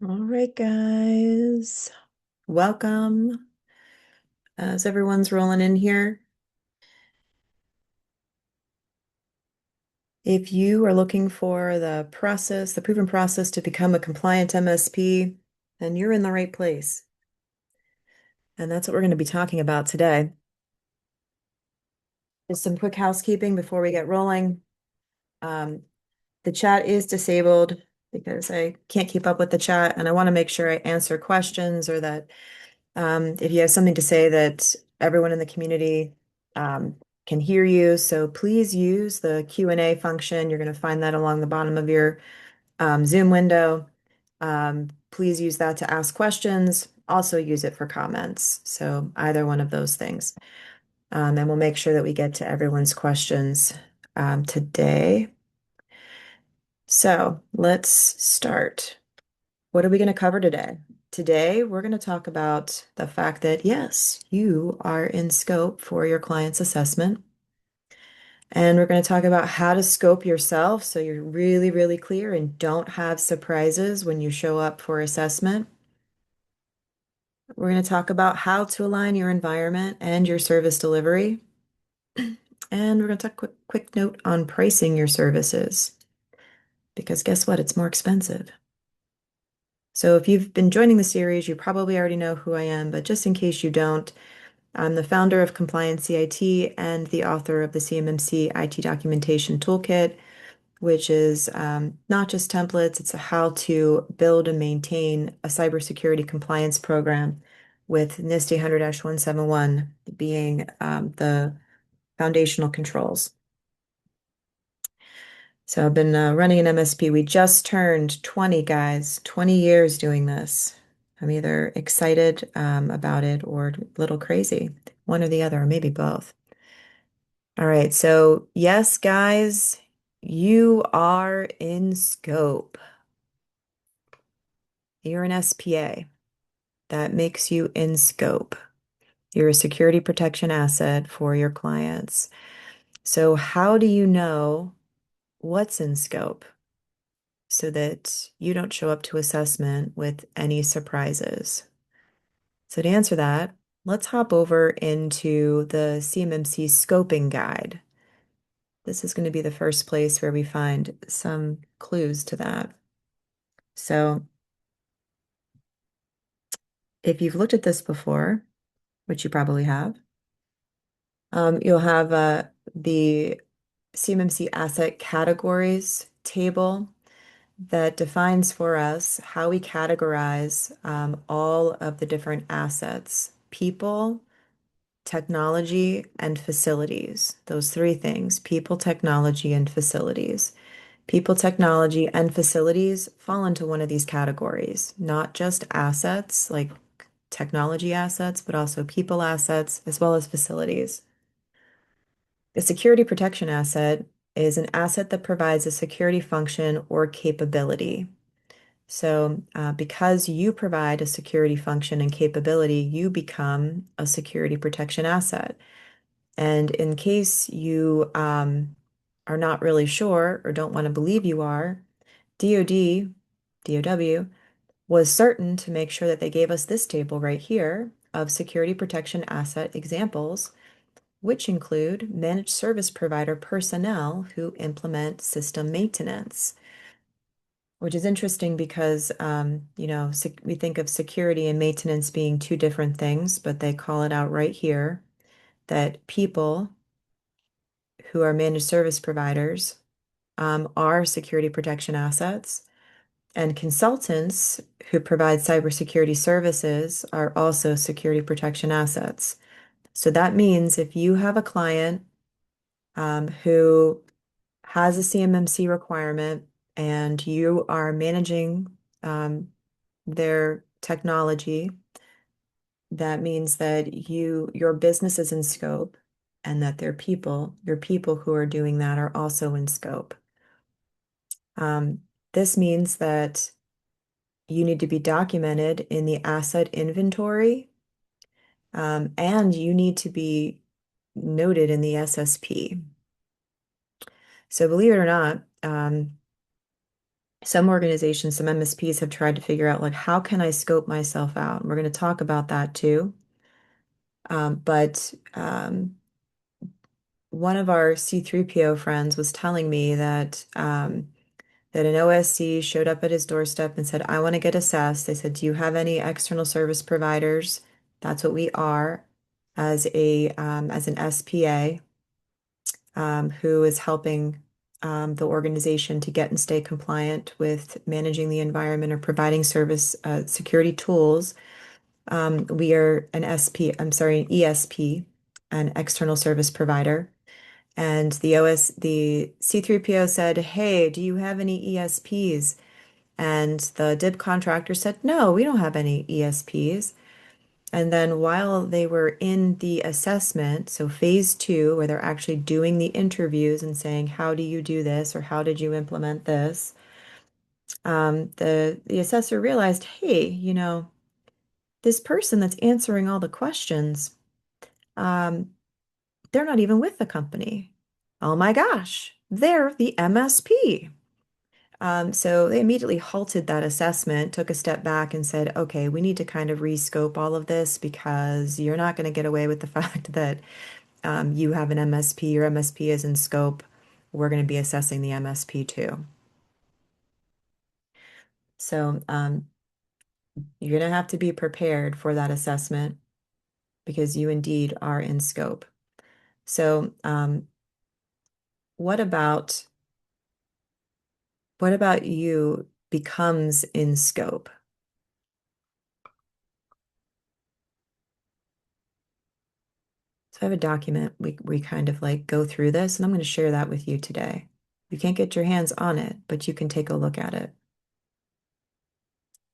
All right, guys. Welcome. As everyone's rolling in here, if you are looking for the process, the proven process to become a compliant MSP, then you're in the right place. And that's what we're going to be talking about today. Just some quick housekeeping before we get rolling. Um, the chat is disabled because I can't keep up with the chat, and I want to make sure I answer questions or that if you have something to say that everyone in the community can hear you. So please use the Q&A function. You're going to find that along the bottom of your Zoom window. Please use that to ask questions. Also use it for comments. So either one of those things. And we'll make sure that we get to everyone's questions today. So let's start. What are we going to cover today? Today, we're going to talk about the fact that, yes, you are in scope for your client's assessment. And we're going to talk about how to scope yourself so you're really, really clear and don't have surprises when you show up for assessment. We're going to talk about how to align your environment and your service delivery. And we're going to talk quick note on pricing your services. Because guess what? It's more expensive. So if you've been joining the series, you probably already know who I am, but just in case you don't, I'm the founder of CompliancyIT and the author of the CMMC IT Documentation Toolkit, which is not just templates, it's a how to build and maintain a cybersecurity compliance program with NIST 800-171 being the foundational controls. So I've been running an MSP. We just turned 20, guys, 20 years doing this. I'm either excited about it or a little crazy, one or the other, or maybe both. All right, so yes, guys, you are in scope. You're an SPA. That makes you in scope. You're a security protection asset for your clients. So how do you know what's in scope so that you don't show up to assessment with any surprises? So to answer that, let's hop over into the CMMC scoping guide. This is going to be the first place where we find some clues to that. So if you've looked at this before, which you probably have, you'll have the CMMC asset categories table that defines for us how we categorize all of the different assets, people, technology, and facilities. Those three things, people, technology, and facilities. People, technology, and facilities fall into one of these categories, not just assets like technology assets, but also people assets as well as facilities. A security protection asset is an asset that provides a security function or capability. So, because you provide a security function and capability, you become a security protection asset. And in case you are not really sure or don't want to believe you are, DoW, was certain to make sure that they gave us this table right here of security protection asset examples, which include managed service provider personnel who implement system maintenance, which is interesting because, we think of security and maintenance being two different things, but they call it out right here that people who are managed service providers are security protection assets, and consultants who provide cybersecurity services are also security protection assets. So that means if you have a client who has a CMMC requirement and you are managing their technology, that means that your business is in scope and that your people who are doing that are also in scope. This means that you need to be documented in the asset inventory, and you need to be noted in the SSP. So believe it or not, some organizations, some MSPs have tried to figure out like how can I scope myself out? And we're going to talk about that too. But one of our C3PO friends was telling me that an OSC showed up at his doorstep and said, I want to get assessed. They said, do you have any external service providers? That's what we are as an SPA, who is helping the organization to get and stay compliant with managing the environment or providing service security tools. We are an SP, I'm sorry, an ESP, an external service provider. And the C3PO said, hey, do you have any ESPs? And the DIB contractor said, no, we don't have any ESPs. And then while they were in the assessment, so phase two, where they're actually doing the interviews and saying, how do you do this or how did you implement this? The assessor realized, hey, this person that's answering all the questions, um, they're not even with the company. Oh my gosh, they're the MSP. So they immediately halted that assessment, took a step back and said, okay, we need to kind of rescope all of this because you're not going to get away with the fact that you have an MSP, your MSP is in scope. We're going to be assessing the MSP too. So you're going to have to be prepared for that assessment because you indeed are in scope. So what about what about you becomes in scope? So I have a document we kind of like go through this, and I'm going to share that with you today. You can't get your hands on it, but you can take a look at it.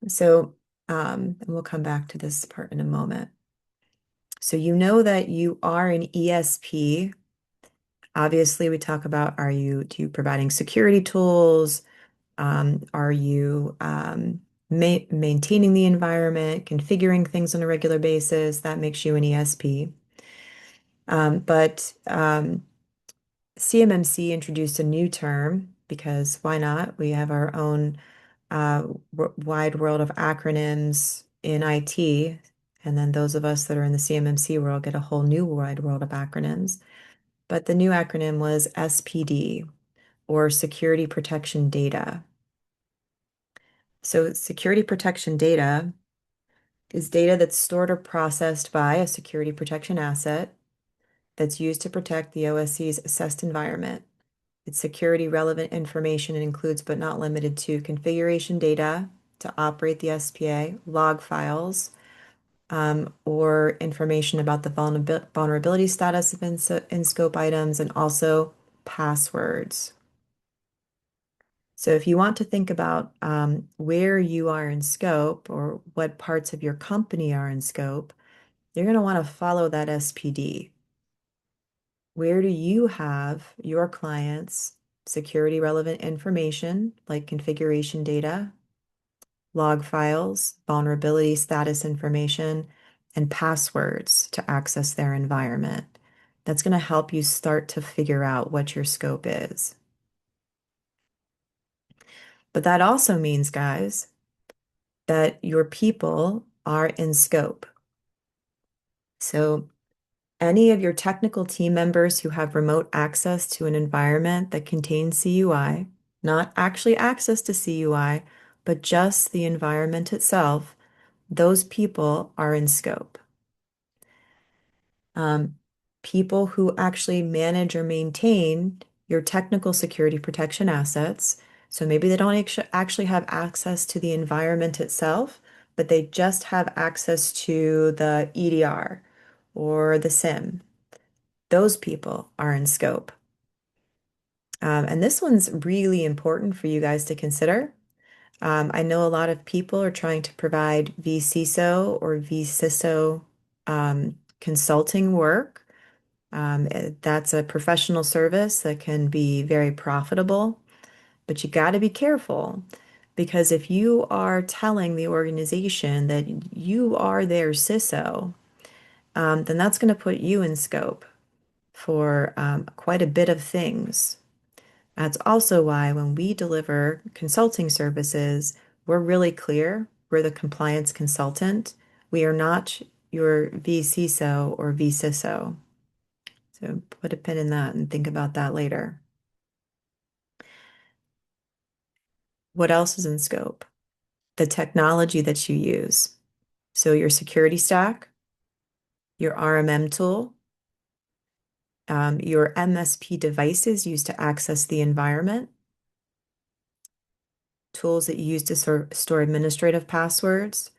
So, and we'll come back to this part in a moment. So you know that you are an ESP. Obviously, we talk about do you providing security tools? Are you maintaining the environment, configuring things on a regular basis? That makes you an ESP. But CMMC introduced a new term because why not? We have our own wide world of acronyms in IT, and then those of us that are in the CMMC world get a whole new wide world of acronyms. But the new acronym was SPD, or Security Protection Data. So security protection data is data that's stored or processed by a security protection asset that's used to protect the OSC's assessed environment. It's security relevant information and includes but not limited to configuration data to operate the SPA, log files, or information about the vulnerability status of in-scope items, and also passwords. So if you want to think about where you are in scope or what parts of your company are in scope, you're going to want to follow that SPD. Where do you have your clients' security relevant information like configuration data, log files, vulnerability status information, and passwords to access their environment? That's going to help you start to figure out what your scope is. But that also means, guys, that your people are in scope. So any of your technical team members who have remote access to an environment that contains CUI, not actually access to CUI, but just the environment itself, those people are in scope. Um, People who actually manage or maintain your technical security protection assets. So maybe they don't actually have access to the environment itself, but they just have access to the EDR or the SIM. Those people are in scope. And this one's really important for you guys to consider. I know a lot of people are trying to provide vCISO or vCISO consulting work. That's a professional service that can be very profitable, but you got to be careful because if you are telling the organization that you are their CISO, then that's going to put you in scope for quite a bit of things. That's also why when we deliver consulting services, we're really clear. We're the compliance consultant. We are not your VCISO or VCISO. So put a pin in that and think about that later. What else is in scope? The technology that you use. So your security stack, your RMM tool, your MSP devices used to access the environment, tools that you use to store administrative passwords,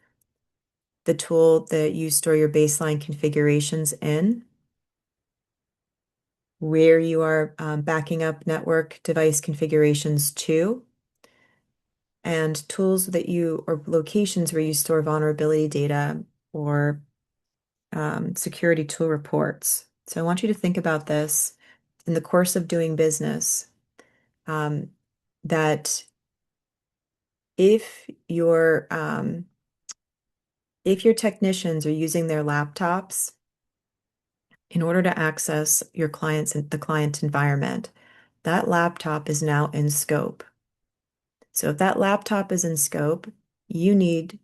the tool that you store your baseline configurations in, where you are backing up network device configurations to, and tools that you, or locations where you store vulnerability data or security tool reports. So I want you to think about this in the course of doing business, um, that if if your technicians are using their laptops in order to access your the client environment, that laptop is now in scope. So if that laptop is in scope, you need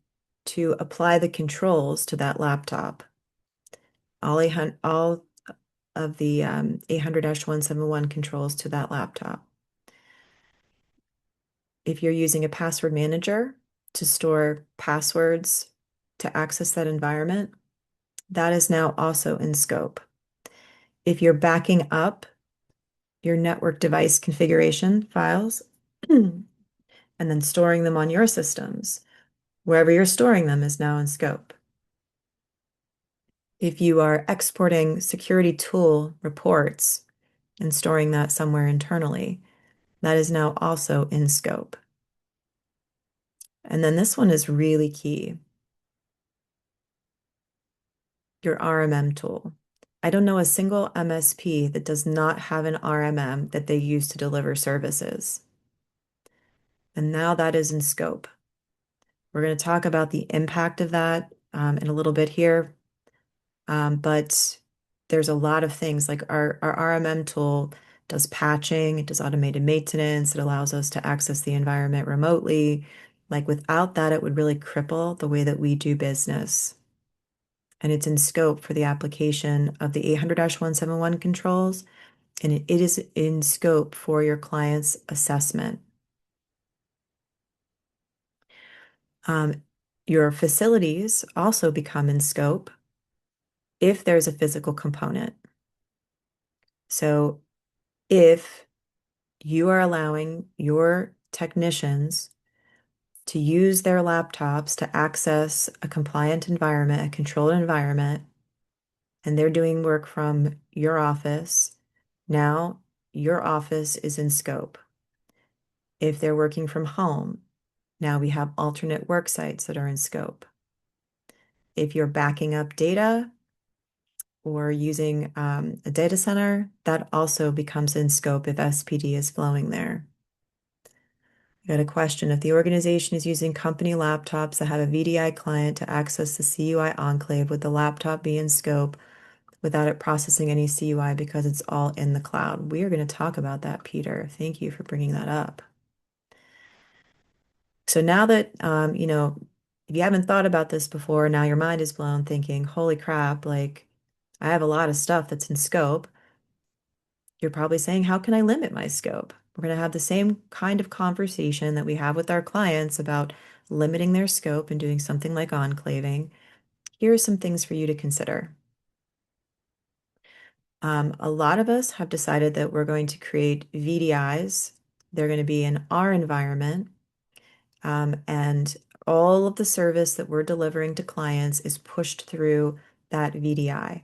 to apply the controls to that laptop. All of the 800-171 controls to that laptop. If you're using a password manager to store passwords to access that environment, that is now also in scope. If you're backing up your network device configuration files and then storing them on your systems, wherever you're storing them is now in scope. If you are exporting security tool reports and storing that somewhere internally, that is now also in scope. And then this one is really key. Your RMM tool. I don't know a single MSP that does not have an RMM that they use to deliver services. And now that is in scope. We're going to talk about the impact of that in a little bit here. But there's a lot of things like our RMM tool does patching, it does automated maintenance, it allows us to access the environment remotely. Like without that, it would really cripple the way that we do business. And it's in scope for the application of the 800-171 controls, and it is in scope for your client's assessment. Um, your facilities also become in scope if there's a physical component. So if you are allowing your technicians to use their laptops to access a compliant environment, a controlled environment, and they're doing work from your office, now your office is in scope. If they're working from home, now we have alternate work sites that are in scope. If you're backing up data or using a data center, that also becomes in scope if SPD is flowing there. I got a question. If the organization is using company laptops that have a VDI client to access the CUI enclave, would the laptop be in scope without it processing any CUI because it's all in the cloud? We are going to talk about that, Peter. Thank you for bringing that up. So now that, if you haven't thought about this before, now your mind is blown thinking, holy crap, like I have a lot of stuff that's in scope. You're probably saying, how can I limit my scope? We're going to have the same kind of conversation that we have with our clients about limiting their scope and doing something like enclaving. Here are some things for you to consider. A lot of us have decided that we're going to create VDIs. They're going to be in our environment. And all of the service that we're delivering to clients is pushed through that VDI.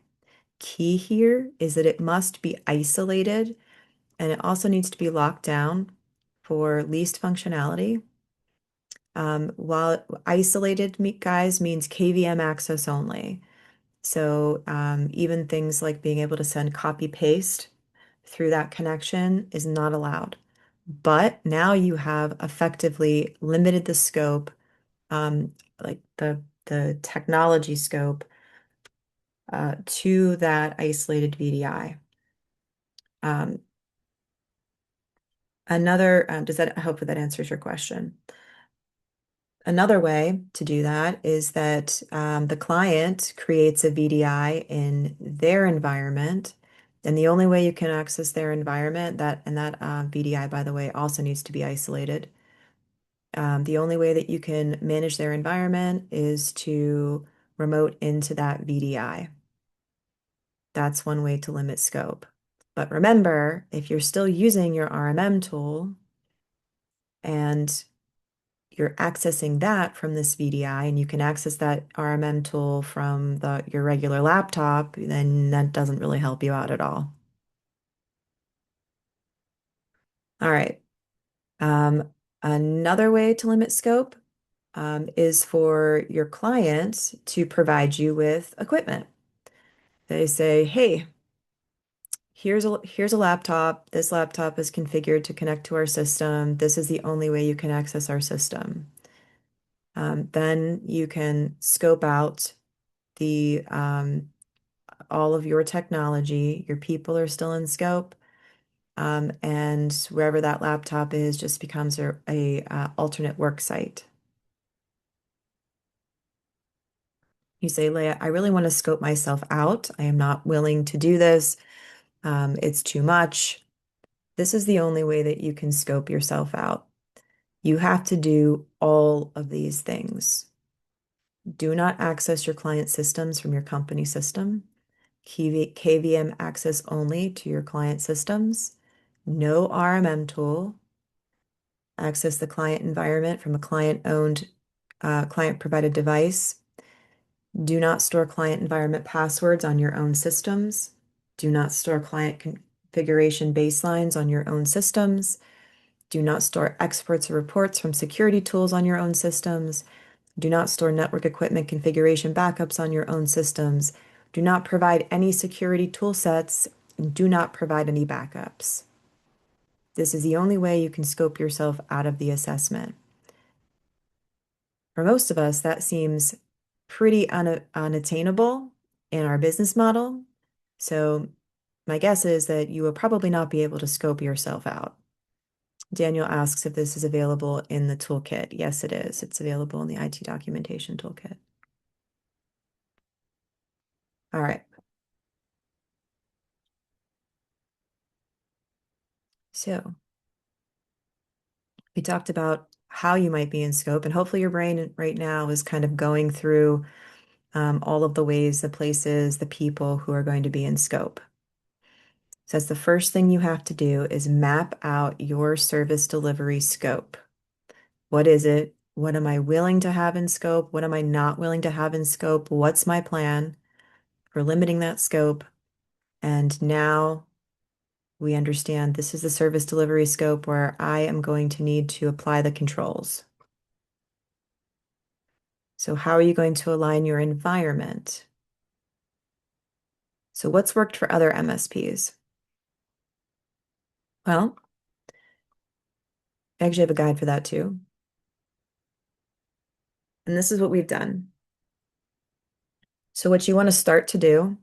Key here is that it must be isolated and it also needs to be locked down for least functionality. While isolated, guys, means KVM access only. So even things like being able to send copy paste through that connection is not allowed. But now you have effectively limited the scope, like the technology scope, to that isolated VDI. Um, I hope that answers your question. Another way to do that is that the client creates a VDI in their environment, and the only way you can access their environment, that VDI, by the way, also needs to be isolated. The only way that you can manage their environment is to remote into that VDI. That's one way to limit scope. But remember, if you're still using your RMM tool and you're accessing that from this VDI, and you can access that RMM tool from your regular laptop, then that doesn't really help you out at all. All right. Um, Another way to limit scope is for your client to provide you with equipment. They say, hey, here's a laptop. This laptop is configured to connect to our system. This is the only way you can access our system. Then you can scope out the all of your technology. Your people are still in scope, and wherever that laptop is just becomes a alternate work site. You say, Leia, I really want to scope myself out. I am not willing to do this. It's too much. This is the only way that you can scope yourself out. You have to do all of these things. Do not access your client systems from your company system. KVM access only to your client systems. No RMM tool. Access the client environment from a client-owned, client-provided device. Do not store client environment passwords on your own systems. Do not store client configuration baselines on your own systems. Do not store exports or reports from security tools on your own systems. Do not store network equipment configuration backups on your own systems. Do not provide any security tool sets, and do not provide any backups. This is the only way you can scope yourself out of the assessment. For most of us, that seems pretty unattainable in our business model. So my guess is that you will probably not be able to scope yourself out. Daniel asks if this is available in the toolkit. Yes, it is. It's available in the IT documentation toolkit. All right. So we talked about how you might be in scope, and hopefully your brain right now is kind of going through all of the ways, the places, the people who are going to be in scope. So that's the first thing you have to do is map out your service delivery scope. What is it? What am I willing to have in scope? What am I not willing to have in scope? What's my plan for limiting that scope? And now we understand this is the service delivery scope where I am going to need to apply the controls. So how are you going to align your environment? So what's worked for other MSPs? Well, I actually have a guide for that too. And this is what we've done. So what you want to start to do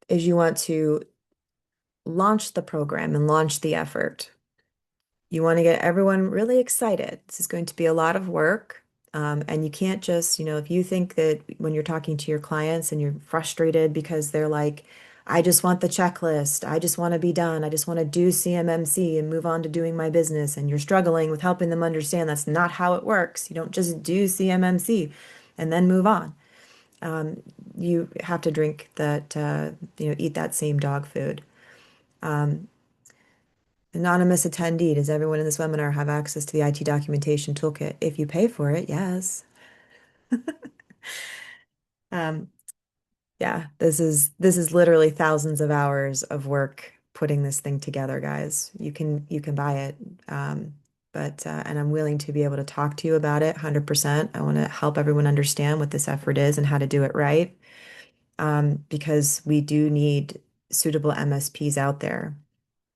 is you want to launch the program and launch the effort. You want to get everyone really excited. This is going to be a lot of work. And you can't just, if you think that when you're talking to your clients and you're frustrated because they're like, I just want the checklist. I just want to be done. I just want to do CMMC and move on to doing my business. And you're struggling with helping them understand that's not how it works. You don't just do CMMC and then move on. You have to drink that, eat that same dog food. Anonymous attendee, does everyone in this webinar have access to the IT documentation toolkit? If you pay for it, yes. Um, yeah, this is literally thousands of hours of work putting this thing together, guys. You can buy it. But and I'm willing to be able to talk to you about it 100%. I want to help everyone understand what this effort is and how to do it right. Because we do need suitable MSPs out there.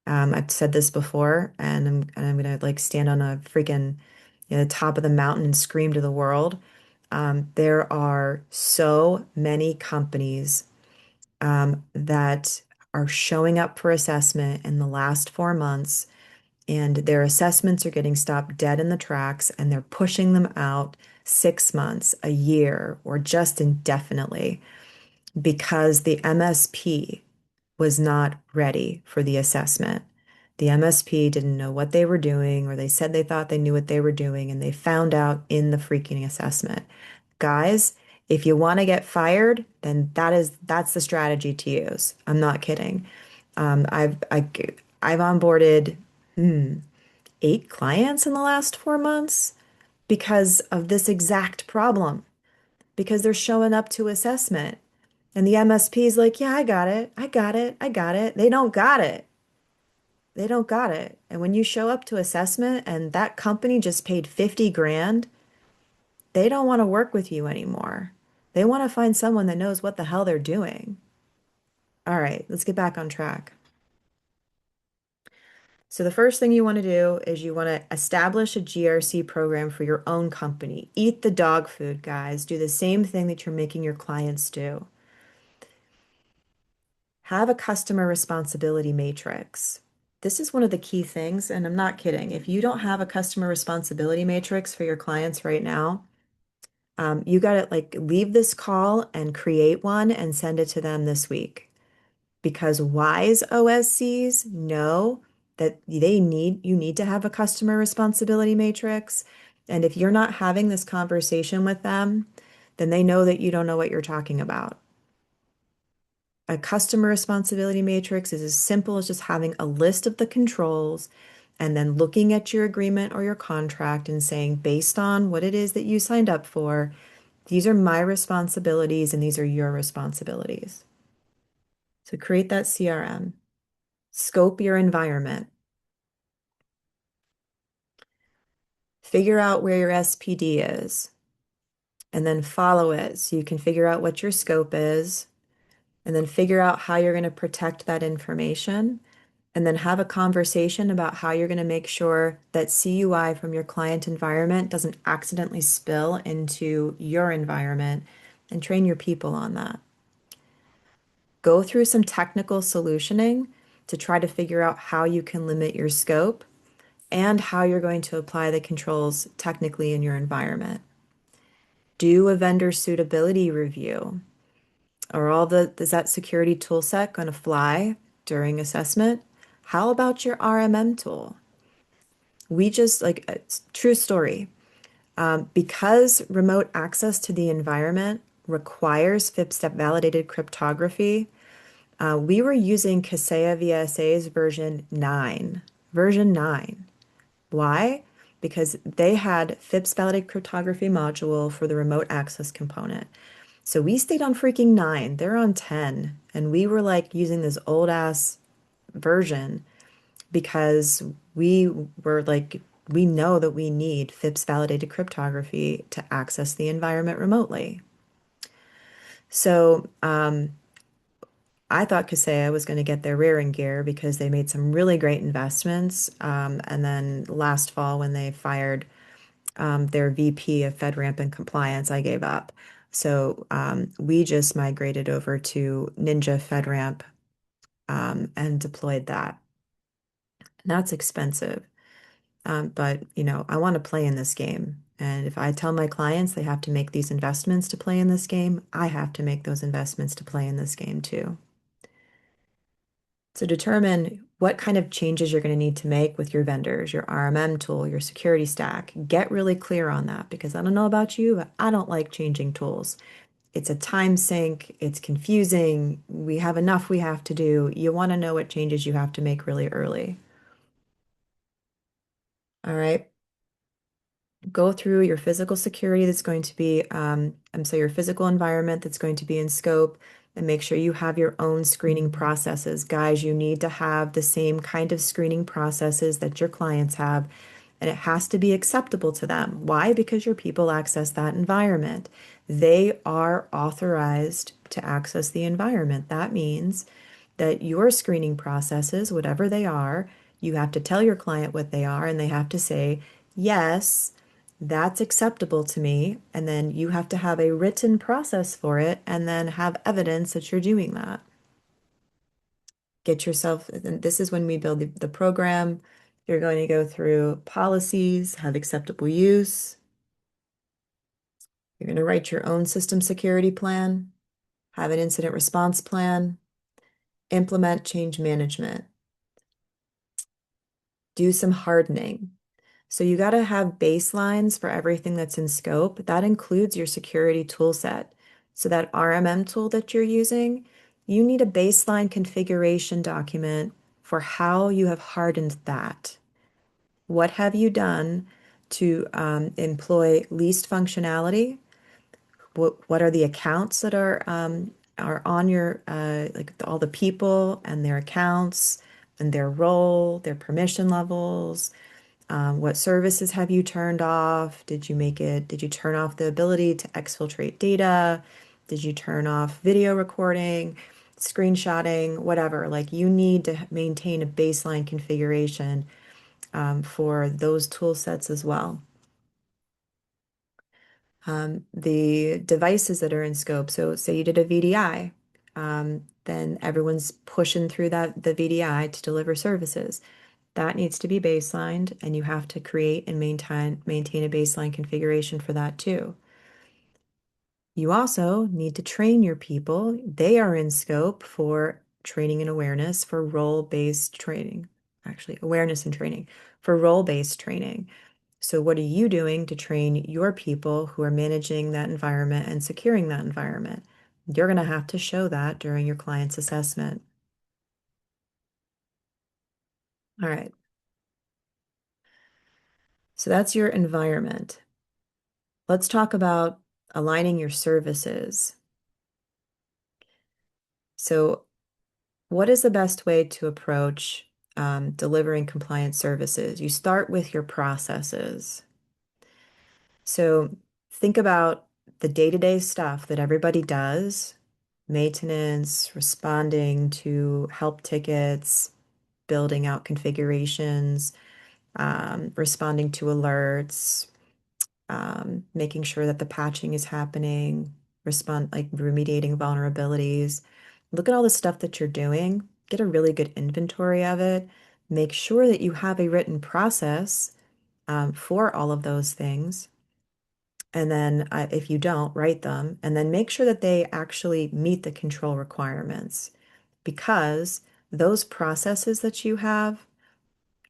I've said this before, and I'm gonna like stand on a freaking, top of the mountain and scream to the world. There are so many companies that are showing up for assessment in the last 4 months and their assessments are getting stopped dead in the tracks and they're pushing them out 6 months, a year, or just indefinitely because the MSP was not ready for the assessment. The MSP didn't know what they were doing, or they said they thought they knew what they were doing, and they found out in the freaking assessment. Guys, if you want to get fired, then that's the strategy to use. I'm not kidding. I've onboarded 8 clients in the last 4 months because of this exact problem. Because they're showing up to assessment, and the MSP is like, "Yeah, I got it. I got it. I got it." They don't got it. They don't got it. And when you show up to assessment and that company just paid 50 grand, they don't want to work with you anymore. They want to find someone that knows what the hell they're doing. All right, let's get back on track. So the first thing you want to do is you want to establish a GRC program for your own company. Eat the dog food, guys. Do the same thing that you're making your clients do. Have a customer responsibility matrix. This is one of the key things, and I'm not kidding. If you don't have a customer responsibility matrix for your clients right now, you got to like leave this call and create one and send it to them this week. Because wise OSCs know that you need to have a customer responsibility matrix. And if you're not having this conversation with them, then they know that you don't know what you're talking about. A customer responsibility matrix is as simple as just having a list of the controls and then looking at your agreement or your contract and saying, based on what it is that you signed up for, these are my responsibilities and these are your responsibilities. So create that CRM. Scope your environment. Figure out where your SPD is and then follow it so you can figure out what your scope is and then figure out how you're going to protect that information and then have a conversation about how you're going to make sure that CUI from your client environment doesn't accidentally spill into your environment and train your people on that. Go through some technical solutioning to try to figure out how you can limit your scope and how you're going to apply the controls technically in your environment. Do a vendor suitability review. Is that security tool set going to fly during assessment? How about your RMM tool? We just like true story. Because remote access to the environment requires FIPS validated cryptography, we were using Kaseya VSA's version 9. Version 9. Why? Because they had FIPS validated cryptography module for the remote access component. So we stayed on freaking 9. They're on 10. And we were like using this old ass version because we were like, we know that we need FIPS validated cryptography to access the environment remotely. So I thought Kaseya was going to get their rear in gear because they made some really great investments. And then last fall, when they fired their VP of FedRAMP and compliance, I gave up. So we just migrated over to Ninja FedRAMP and deployed that. And that's expensive. But, I want to play in this game. And if I tell my clients they have to make these investments to play in this game, I have to make those investments to play in this game too. So determine what kind of changes you're going to need to make with your vendors, your RMM tool, your security stack. Get really clear on that because I don't know about you, but I don't like changing tools. It's a time sink, it's confusing. We have enough we have to do. You want to know what changes you have to make really early. All right. Go through your physical security that's going to be, so your physical environment that's going to be in scope, and make sure you have your own screening processes. Guys, you need to have the same kind of screening processes that your clients have, and it has to be acceptable to them. Why? Because your people access that environment. They are authorized to access the environment. That means that your screening processes, whatever they are, you have to tell your client what they are, and they have to say, yes, that's acceptable to me. And then you have to have a written process for it and then have evidence that you're doing that. Get yourself, and this is when we build the program You're going to go through policies, have acceptable use. You're going to write your own system security plan, have an incident response plan, implement change management, do some hardening. So you got to have baselines for everything that's in scope. That includes your security tool set. So that RMM tool that you're using, you need a baseline configuration document for how you have hardened that. What have you done to employ least functionality? What are the accounts that are on your like all the people and their accounts and their role, their permission levels? What services have you turned off? Did you turn off the ability to exfiltrate data? Did you turn off video recording, screenshotting, whatever? Like you need to maintain a baseline configuration for those tool sets as well. The devices that are in scope. So say you did a VDI, then everyone's pushing through the VDI to deliver services. That needs to be baselined, and you have to create and maintain a baseline configuration for that too. You also need to train your people. They are in scope for training and awareness for role-based training. Actually, awareness and training for role-based training. So what are you doing to train your people who are managing that environment and securing that environment? You're going to have to show that during your client's assessment. All right. So that's your environment. Let's talk about aligning your services. So what is the best way to approach delivering compliance services? You start with your processes. So think about the day-to-day stuff that everybody does, maintenance, responding to help tickets, building out configurations, responding to alerts, making sure that the patching is happening, like remediating vulnerabilities. Look at all the stuff that you're doing, get a really good inventory of it, make sure that you have a written process for all of those things. And then if you don't, write them, and then make sure that they actually meet the control requirements because those processes that you have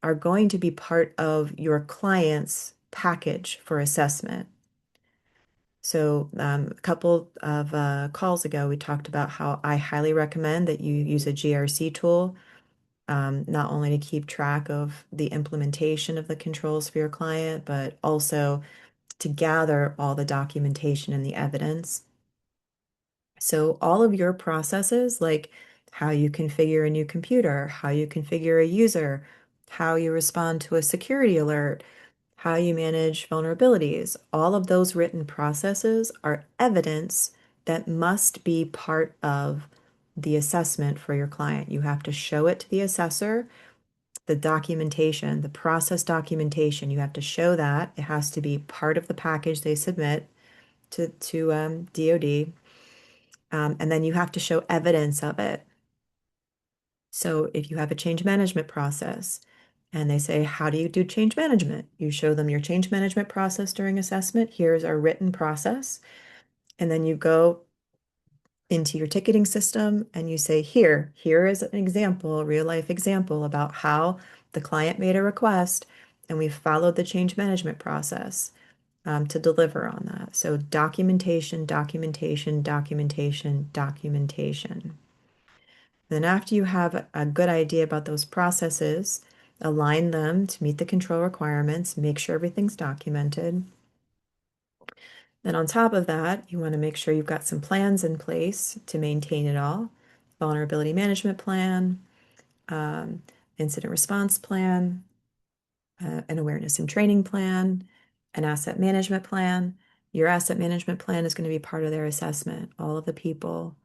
are going to be part of your client's package for assessment. So a couple of calls ago, we talked about how I highly recommend that you use a GRC tool, not only to keep track of the implementation of the controls for your client, but also to gather all the documentation and the evidence. So all of your processes, like how you configure a new computer, how you configure a user, how you respond to a security alert, how you manage vulnerabilities, all of those written processes are evidence that must be part of the assessment for your client. You have to show it to the assessor, the documentation, the process documentation. You have to show that. It has to be part of the package they submit to DoD. And then you have to show evidence of it. So if you have a change management process and they say, how do you do change management? You show them your change management process during assessment. Here's our written process. And then you go into your ticketing system and you say, here is an example, a real life example about how the client made a request and we followed the change management process to deliver on that. So documentation, documentation, documentation, documentation. Then after you have a good idea about those processes, align them to meet the control requirements, make sure everything's documented. Then on top of that, you want to make sure you've got some plans in place to maintain it all. Vulnerability management plan, um, incident response plan, an awareness and training plan, an asset management plan. Your asset management plan is going to be part of their assessment. All of the people,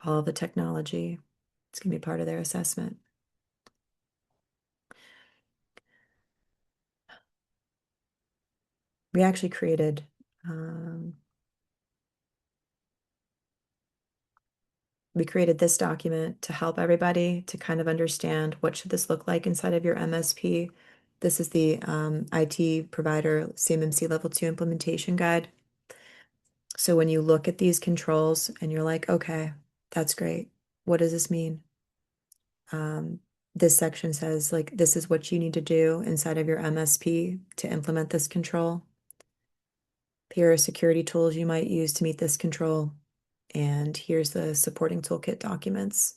all of the technology, it's going to be part of their assessment. We actually created, um, we created this document to help everybody to kind of understand what should this look like inside of your MSP. This is the IT provider CMMC Level 2 implementation guide. So when you look at these controls and you're like, okay, that's great. What does this mean? Um, this section says like this is what you need to do inside of your MSP to implement this control. Here are security tools you might use to meet this control. And here's the supporting toolkit documents.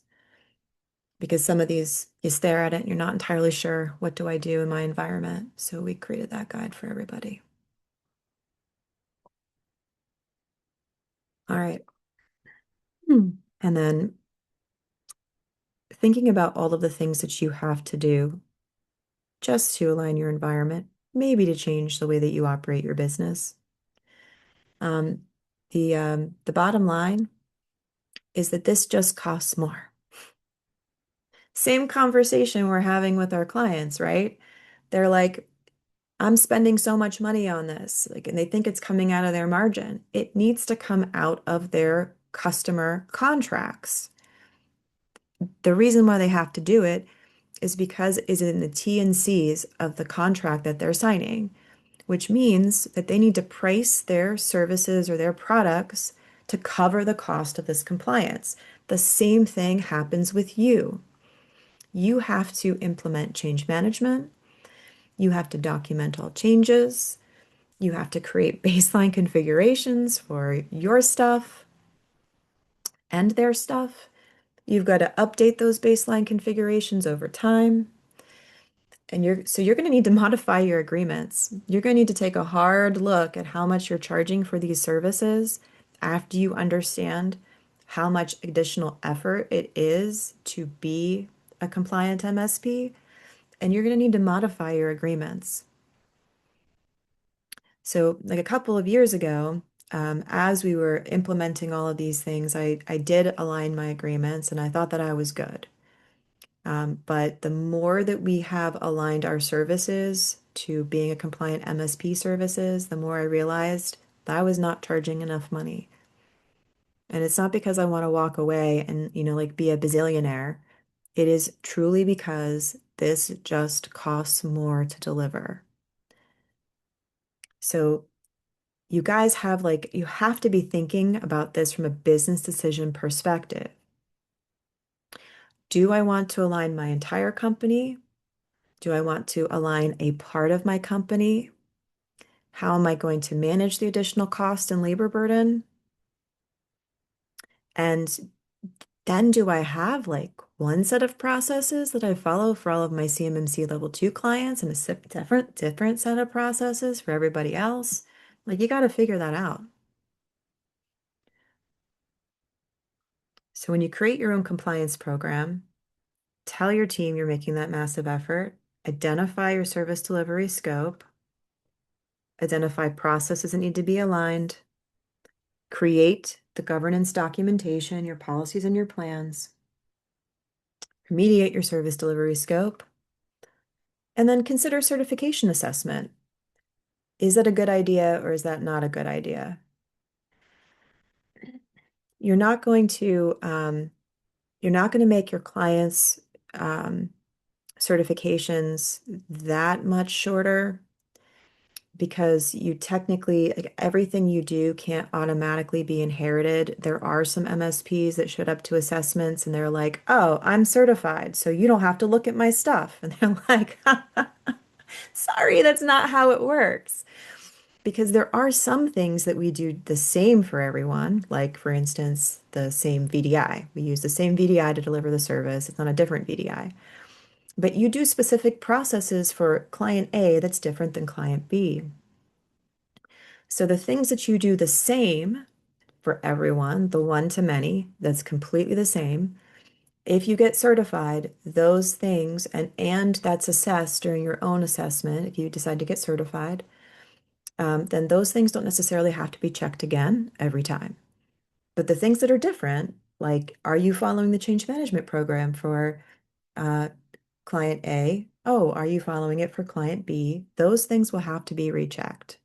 Because some of these, you stare at it and you're not entirely sure, what do I do in my environment? So we created that guide for everybody. All right. And then thinking about all of the things that you have to do just to align your environment, maybe to change the way that you operate your business. Um, the bottom line is that this just costs more. Same conversation we're having with our clients, right? They're like, I'm spending so much money on this, like, and they think it's coming out of their margin. It needs to come out of their customer contracts. The reason why they have to do it is because it's in the T and C's of the contract that they're signing, which means that they need to price their services or their products to cover the cost of this compliance. The same thing happens with you. You have to implement change management. You have to document all changes. You have to create baseline configurations for your stuff and their stuff. You've got to update those baseline configurations over time. And you're going to need to modify your agreements. You're going to need to take a hard look at how much you're charging for these services after you understand how much additional effort it is to be a compliant MSP. And you're going to need to modify your agreements. So, like a couple of years ago, as we were implementing all of these things, I did align my agreements and I thought that I was good. But the more that we have aligned our services to being a compliant MSP services, the more I realized that I was not charging enough money. And it's not because I want to walk away and, like be a bazillionaire. It is truly because this just costs more to deliver. So you guys have you have to be thinking about this from a business decision perspective. Do I want to align my entire company? Do I want to align a part of my company? How am I going to manage the additional cost and labor burden? And then do I have one set of processes that I follow for all of my CMMC level 2 clients and a different set of processes for everybody else? You got to figure that out. So when you create your own compliance program, tell your team you're making that massive effort, identify your service delivery scope, identify processes that need to be aligned, create the governance documentation, your policies and your plans, remediate your service delivery scope, and then consider certification assessment. Is that a good idea or is that not a good idea? You're not going to make your clients' certifications that much shorter because you technically, everything you do can't automatically be inherited. There are some MSPs that showed up to assessments and they're like, oh, I'm certified, so you don't have to look at my stuff. And they're like, sorry, that's not how it works. Because there are some things that we do the same for everyone, like for instance, the same VDI. We use the same VDI to deliver the service. It's not a different VDI. But you do specific processes for client A that's different than client B. So the things that you do the same for everyone, the one to many, that's completely the same. If you get certified, those things, and that's assessed during your own assessment, if you decide to get certified, then those things don't necessarily have to be checked again every time. But the things that are different, like are you following the change management program for uh, client A? Oh, are you following it for client B? Those things will have to be rechecked.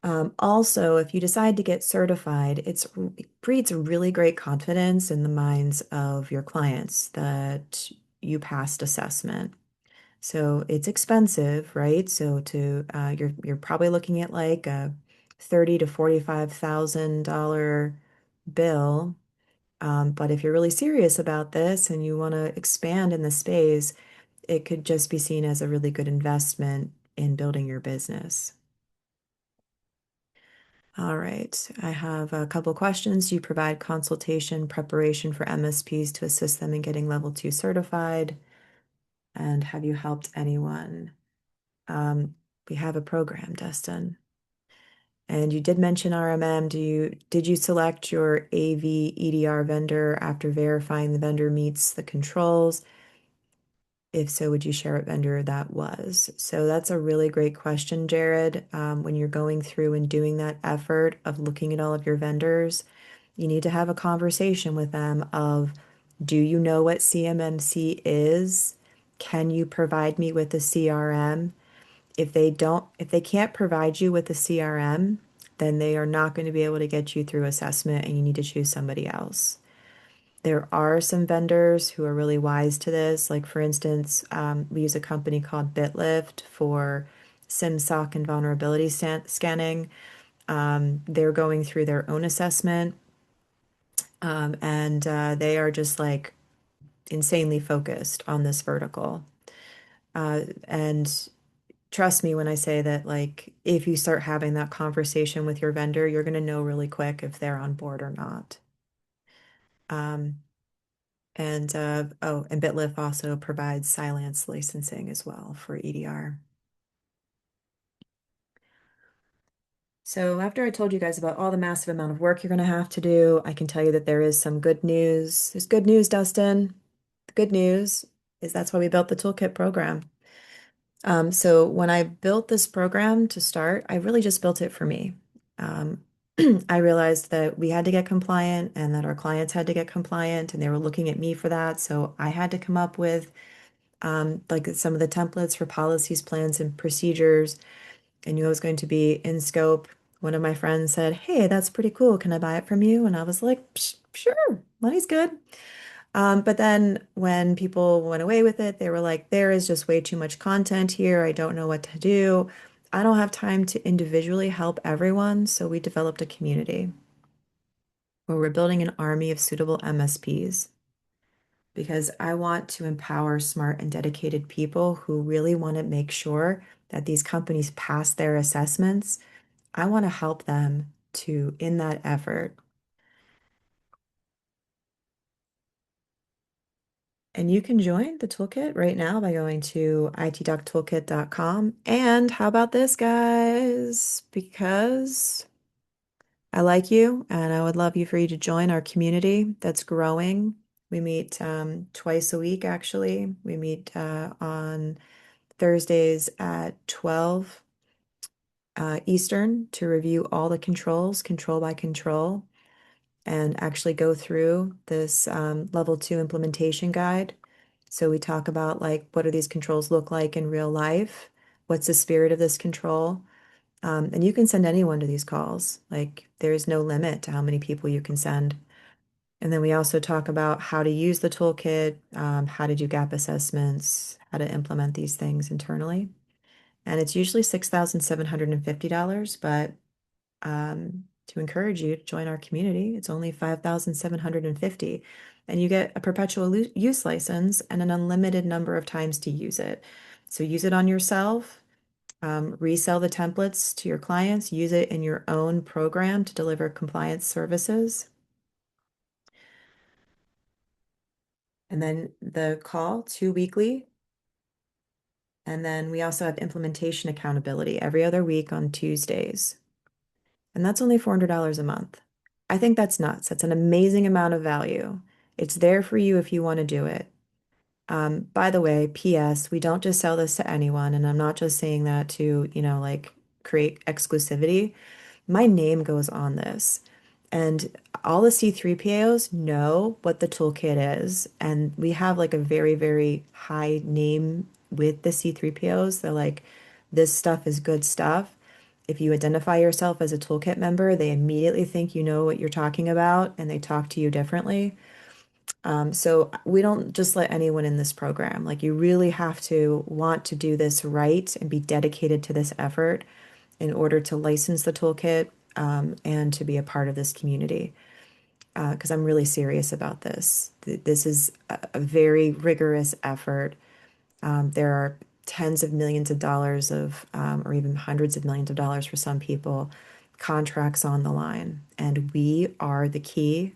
Also, if you decide to get certified, it breeds a really great confidence in the minds of your clients that you passed assessment. So it's expensive, right? So you're probably looking at like a 30 to $45,000 bill. But if you're really serious about this and you want to expand in the space, it could just be seen as a really good investment in building your business. All right, I have a couple questions. Do you provide consultation preparation for MSPs to assist them in getting level 2 certified? And have you helped anyone? Um, we have a program, Dustin. And you did mention RMM. Did you select your AV EDR vendor after verifying the vendor meets the controls? If so, would you share what vendor that was? So that's a really great question, Jared. When you're going through and doing that effort of looking at all of your vendors, you need to have a conversation with them of, do you know what CMMC is? Can you provide me with a CRM? If they can't provide you with a CRM, then they are not going to be able to get you through assessment and you need to choose somebody else. There are some vendors who are really wise to this. Like, for instance, we use a company called BitLift for SIM-SOC and vulnerability scanning. They're going through their own assessment, and they are just like insanely focused on this vertical. And trust me when I say that, like, if you start having that conversation with your vendor, you're going to know really quick if they're on board or not. Um, and BitLift also provides silence licensing as well for EDR. So after I told you guys about all the massive amount of work you're going to have to do, I can tell you that there is some good news. There's good news, Dustin. The good news is that's why we built the toolkit program. So when I built this program to start, I really just built it for me. Um, I realized that we had to get compliant and that our clients had to get compliant, and they were looking at me for that. So I had to come up with like some of the templates for policies, plans, and procedures. I knew I was going to be in scope. One of my friends said, "Hey, that's pretty cool. Can I buy it from you?" And I was like, "Sure, money's good." But then when people went away with it, they were like, there is just way too much content here. I don't know what to do. I don't have time to individually help everyone. So we developed a community where we're building an army of suitable MSPs because I want to empower smart and dedicated people who really want to make sure that these companies pass their assessments. I want to help them to in that effort. And you can join the toolkit right now by going to it.toolkit.com. And how about this, guys? Because I like you and I would love you for you to join our community that's growing. We meet twice a week, actually. We meet on Thursdays at 12 Eastern to review all the controls, control by control, and actually go through this level 2 implementation guide. So we talk about like what do these controls look like in real life? What's the spirit of this control? And you can send anyone to these calls. Like there's no limit to how many people you can send. And then we also talk about how to use the toolkit, how to do gap assessments, how to implement these things internally. And it's usually $6,750, but to encourage you to join our community. It's only 5,750, and you get a perpetual use license and an unlimited number of times to use it. So use it on yourself, resell the templates to your clients, use it in your own program to deliver compliance services. And then the call, 2 weekly. And then we also have implementation accountability every other week on Tuesdays. And that's only $400 a month. I think that's nuts. That's an amazing amount of value. It's there for you if you want to do it. By the way, PS, we don't just sell this to anyone, and I'm not just saying that to, like create exclusivity. My name goes on this. And all the C3PAOs know what the toolkit is. And we have like a very, very high name with the C3PAOs. They're like, this stuff is good stuff. If you identify yourself as a toolkit member, they immediately think you know what you're talking about and they talk to you differently. So we don't just let anyone in this program. Like you really have to want to do this right and be dedicated to this effort in order to license the toolkit, and to be a part of this community. Because I'm really serious about this. This is a very rigorous effort. There are tens of millions of dollars or even hundreds of millions of dollars for some people, contracts on the line. And we are the key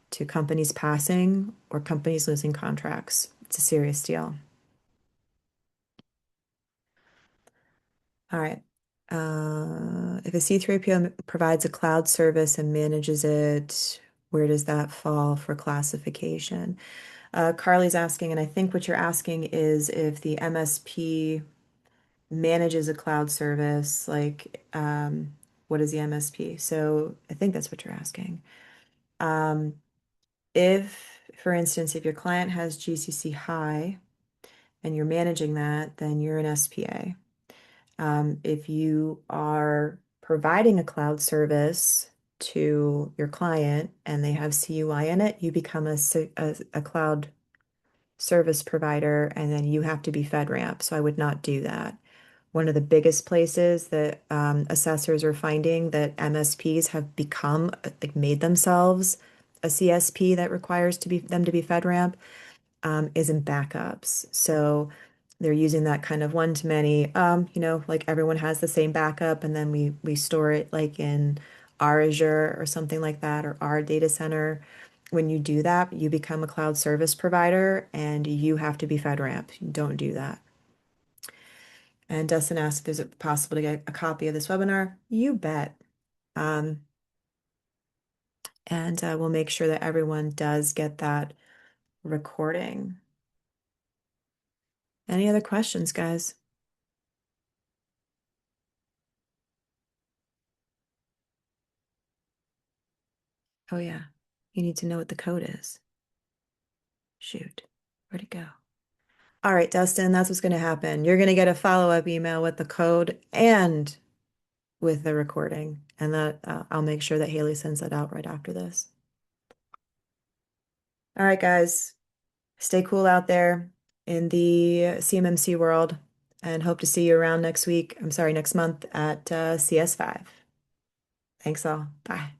to companies passing or companies losing contracts. It's a serious deal. All right. If a C3PO provides a cloud service and manages it, where does that fall for classification? Carly's asking, and I think what you're asking is if the MSP manages a cloud service, like what is the MSP? So I think that's what you're asking. Um, if, for instance, if your client has GCC High and you're managing that, then you're an SPA. If you are providing a cloud service to your client and they have CUI in it, you become a cloud service provider and then you have to be FedRAMP. So I would not do that. One of the biggest places that assessors are finding that MSPs have become, like, made themselves a CSP that requires them to be FedRAMP, is in backups. So they're using that kind of one to many, like everyone has the same backup, and then we store it like in our Azure or something like that, or our data center. When you do that, you become a cloud service provider and you have to be FedRAMP. Don't do that. And Dustin asked if there's a possible to get a copy of this webinar. You bet. Um, and we'll make sure that everyone does get that recording. Any other questions, guys? Oh, yeah. You need to know what the code is. Shoot. Where'd it go? All right, Dustin, that's what's going to happen. You're going to get a follow-up email with the code and with the recording. And that I'll make sure that Haley sends that out right after this. All right, guys. Stay cool out there in the CMMC world and hope to see you around next week. I'm sorry, next month at CS5. Thanks all. Bye.